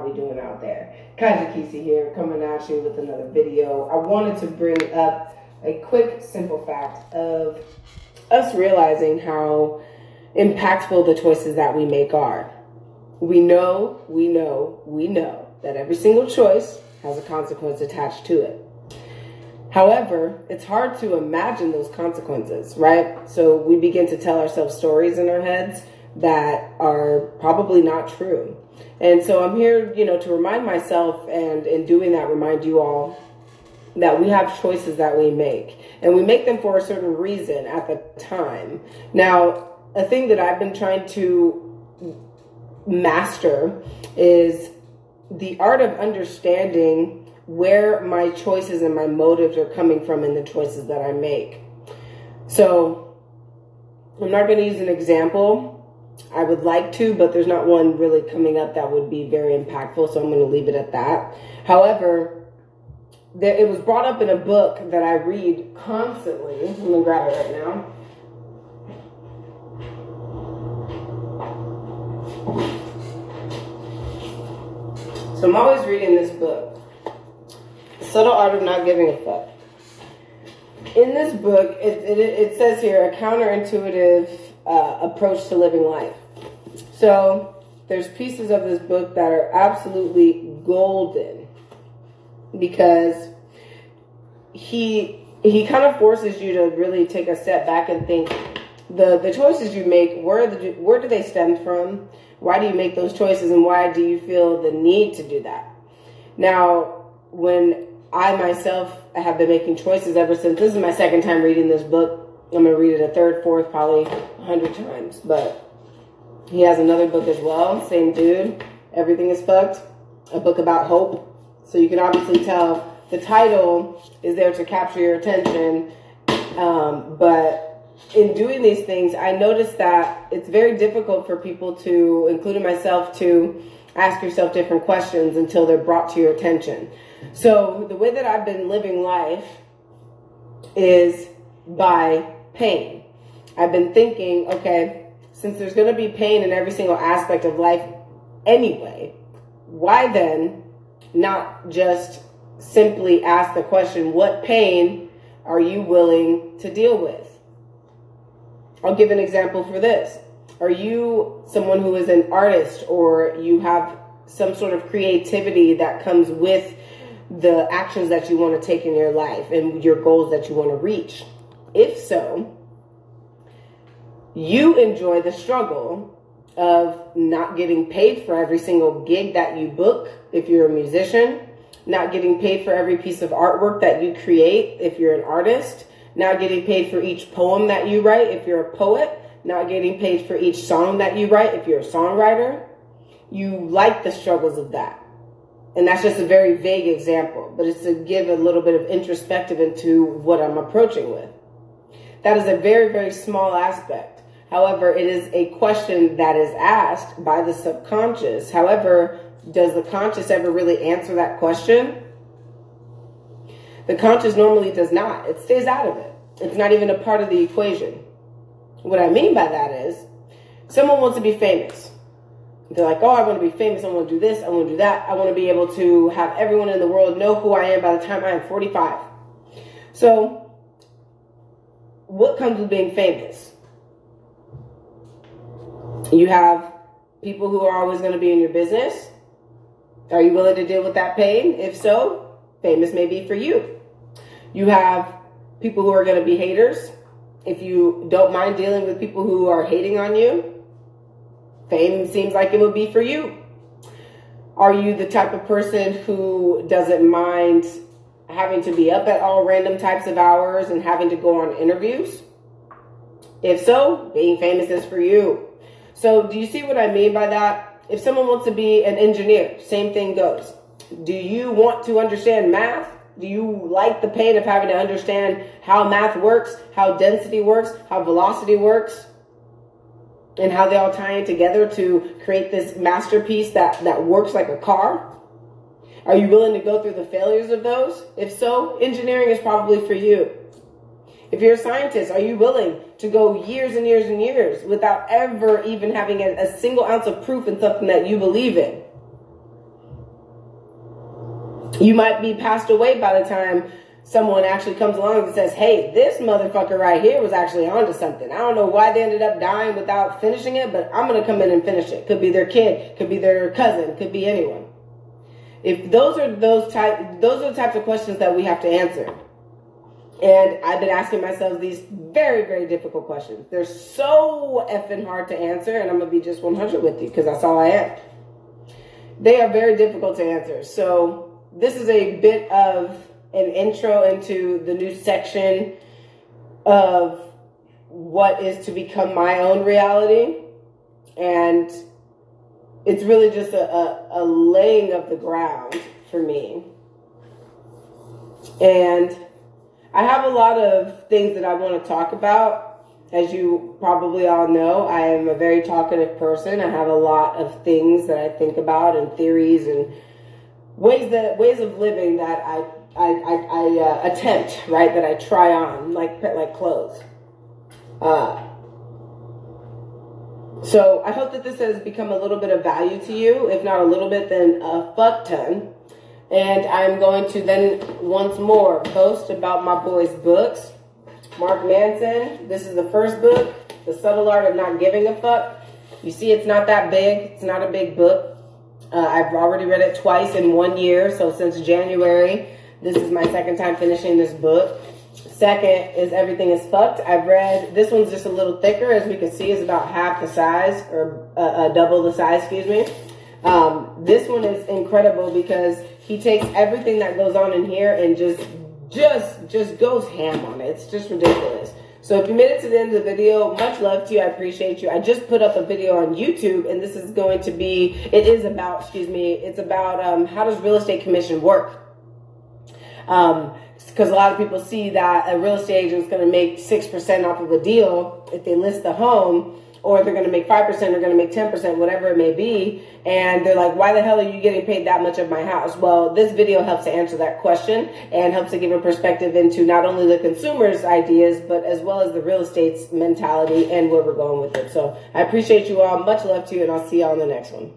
we doing out there? Kaja Kisi here, coming at you with another video. I wanted to bring up a quick, simple fact of us realizing how impactful the choices that we make are. We know that every single choice has a consequence attached to it. However, it's hard to imagine those consequences, right? So we begin to tell ourselves stories in our heads that are probably not true. And so I'm here, to remind myself, and in doing that, remind you all that we have choices that we make, and we make them for a certain reason at the time. Now, a thing that I've been trying to master is the art of understanding where my choices and my motives are coming from in the choices that I make. So I'm not going to use an example. I would like to, but there's not one really coming up that would be very impactful, so I'm going to leave it at that. However, it was brought up in a book that I read constantly. I'm going to grab it right now. So I'm always reading this book, Subtle Art of Not Giving a Fuck. In this book, it says here, a counterintuitive approach to living life. So there's pieces of this book that are absolutely golden, because he kind of forces you to really take a step back and think, the choices you make, where do they stem from? Why do you make those choices, and why do you feel the need to do that? Now, when I myself have been making choices ever since, this is my second time reading this book. I'm going to read it a third, fourth, probably 100 times. But he has another book as well, same dude, Everything is Fucked, a book about hope. So you can obviously tell the title is there to capture your attention. But in doing these things, I noticed that it's very difficult for people to, including myself, to ask yourself different questions until they're brought to your attention. So the way that I've been living life is by pain. I've been thinking, okay, since there's going to be pain in every single aspect of life anyway, why then not just simply ask the question, what pain are you willing to deal with? I'll give an example for this. Are you someone who is an artist, or you have some sort of creativity that comes with the actions that you want to take in your life and your goals that you want to reach? If so, you enjoy the struggle of not getting paid for every single gig that you book if you're a musician, not getting paid for every piece of artwork that you create if you're an artist, not getting paid for each poem that you write if you're a poet, not getting paid for each song that you write if you're a songwriter. You like the struggles of that. And that's just a very vague example, but it's to give a little bit of introspective into what I'm approaching with. That is a very, very small aspect. However, it is a question that is asked by the subconscious. However, does the conscious ever really answer that question? The conscious normally does not. It stays out of it. It's not even a part of the equation. What I mean by that is, someone wants to be famous. They're like, oh, I want to be famous. I want to do this. I want to do that. I want to be able to have everyone in the world know who I am by the time I am 45. So what comes with being famous? You have people who are always going to be in your business. Are you willing to deal with that pain? If so, famous may be for you. You have people who are going to be haters. If you don't mind dealing with people who are hating on you, fame seems like it would be for you. Are you the type of person who doesn't mind having to be up at all random types of hours and having to go on interviews? If so, being famous is for you. So do you see what I mean by that? If someone wants to be an engineer, same thing goes. Do you want to understand math? Do you like the pain of having to understand how math works, how density works, how velocity works, and how they all tie in together to create this masterpiece that works like a car? Are you willing to go through the failures of those? If so, engineering is probably for you. If you're a scientist, are you willing to go years and years and years without ever even having a single ounce of proof in something that you believe in? You might be passed away by the time someone actually comes along and says, hey, this motherfucker right here was actually onto something. I don't know why they ended up dying without finishing it, but I'm going to come in and finish it. Could be their kid, could be their cousin, could be anyone. If those are the types of questions that we have to answer. And I've been asking myself these very, very difficult questions. They're so effing hard to answer, and I'm going to be just 100 with you because that's all I am. They are very difficult to answer. So this is a bit of an intro into the new section of what is to become my own reality. And it's really just a laying of the ground for me. And I have a lot of things that I want to talk about. As you probably all know, I am a very talkative person. I have a lot of things that I think about and theories and ways of living that I attempt, right? That I try on like clothes. So I hope that this has become a little bit of value to you. If not a little bit, then a fuck ton. And I'm going to then once more boast about my boy's books. Mark Manson, this is the first book, The Subtle Art of Not Giving a Fuck. You see, it's not that big. It's not a big book. I've already read it twice in 1 year. So since January, this is my second time finishing this book. Second is Everything is Fucked. I've read, this one's just a little thicker. As we can see, it's about half the size, or double the size, excuse me. This one is incredible because he takes everything that goes on in here and just goes ham on it. It's just ridiculous. So if you made it to the end of the video, much love to you. I appreciate you. I just put up a video on YouTube, and this is going to be, it's about how does real estate commission work? Because a lot of people see that a real estate agent is going to make 6% off of a deal if they list the home, or they're going to make 5%, or going to make 10%, whatever it may be. And they're like, why the hell are you getting paid that much of my house? Well, this video helps to answer that question and helps to give a perspective into not only the consumer's ideas, but as well as the real estate's mentality and where we're going with it. So I appreciate you all. Much love to you, and I'll see you all in the next one.